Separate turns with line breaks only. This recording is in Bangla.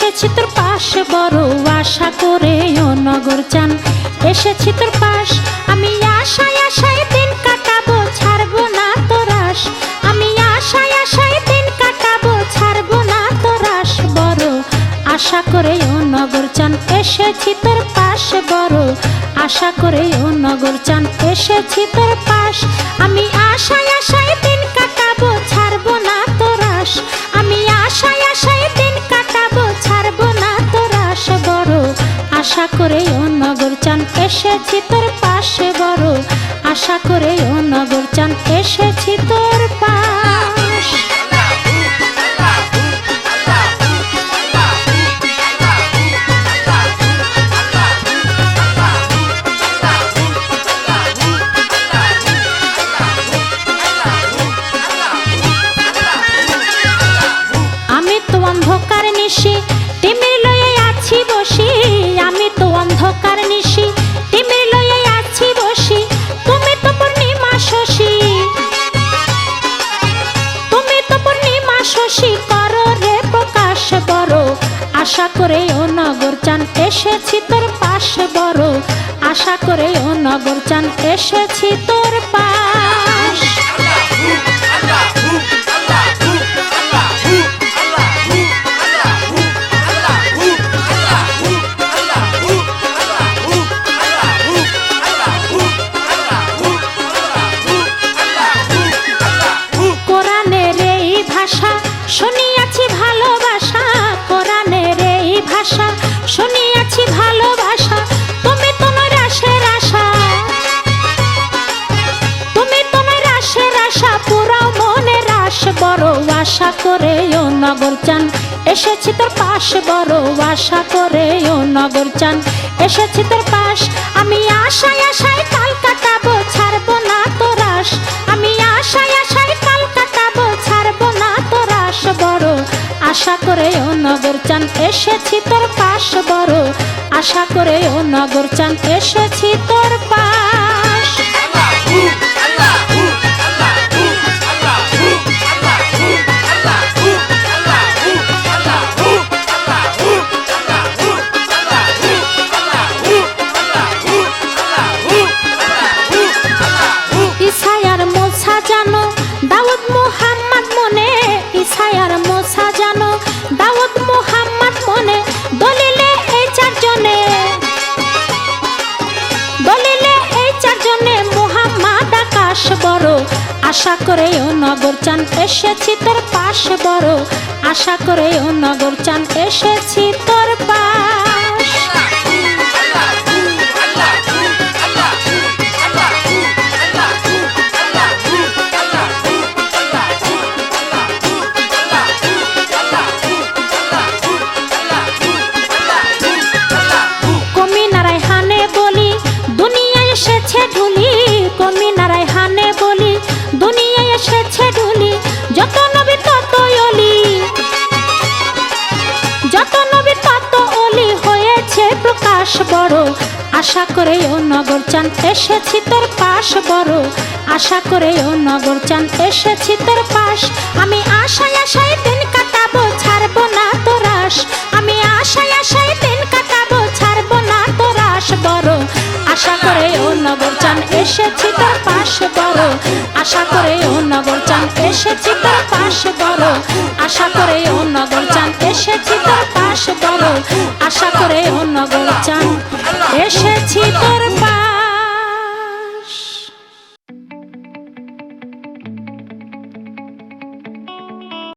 এসেছি তোর পাশে বড় আশা করে ও নগর চান। এসেছি তোর পাশ, আমি আশায় আশায় দিন কাটাবো, ছাড়বো না তোর আশ। আমি আশায় আশায় দিন কাটাবো, ছাড়বো না তোর আশ। বড় আশা করে ও নগর চান। এসেছি তোর পাশে বড় আশা করে ও নগর চান। এসেছি তোর পাশ, আমি আশায় আশায় দিন কাটাবো, ছাড়বো না তোর আশ। আমি আশায় আশায় দিন কাটাবো, ছাড়বো না তোর আশ। বড় আশা করে ও নগর চান। এসেছি তোর পাশে বড় আশা করে ও নগর চান। এসেছি তোর পাশ। আমি তো অন্ধকার নিশি তিমির লয়ে আছি বসি। আমি তো অন্ধকার নিশি তিমির লয়ে আছি বসি। তুমি তো পূর্ণিমা শশী, তুমি তো পূর্ণিমা শশী, করো রে প্রকাশ। বড় আশা করে ও নগর চান। এসেছি তোর পাশে বড় আশা করে ও নগর চান। এসেছি তোর পাশ। শুনিয়াছি ভালোবাসা, কোরআনের এই ভাষা শুনিয়াছি ভালোবাসা। তুমি তো নৈরাশের আশা, তুমি তো নৈরাশের আশা, পুরাও মনের আশ। বড় আশা করে ও নগর চান। এসেছি তোর পাশ বড় আশা করে ও নগর চান। এসেছি তোর পাশ, আমি আশায় আশায় কাল কাটাবো, ছাড়বো না তোর আশ। আমি আশায় আশায় কাল কাটাবো, ছাড়বো না তোর আশ। বড় আশা করে ও নগর চান। এসেছি তোর পাশ বড় আশা করে ও নগর চান। এসেছি তোর পাশ। ইসায়ার মোছা জানো দাউদ মুহাম্মদ মনে। ইসায়ার মোছা জানো দাউদ মুহাম্মদ মনে। দলিলে এই চারজনে, দলিলে এই চারজনে মুহাম্মদ আকাশ। বড় আশা করে ও নগর চান। এসেছি তোর পাশ বড় আশা করে ও নগর চান। এসেছি তোর পাশ। যত নবী তত অলি, যত নবী তত অলি হয়েছে প্রকাশ। বড় আশা করে ও নগর চান। এসেছি তোর পাশ বড় আশা করে ও নগর চান। এসেছি তোর পাশ, আমি আশায় আশায় দিন কাটাবো, ছাড়বো না তোর আশ। আমি আশায় আশায় দিন কাটাবো, ছাড়বো না তোর আশ। বড় আশা করে ও নগর চান। এসেছি তোর পাশ বড় আশা করে ও নগর চান। এসেছি তোর পাশ বড় আশা করে ও নগর চান। এসেছি তোর পাশ বড় আশা করে ও নগর চান। এসেছি তোর পাশ।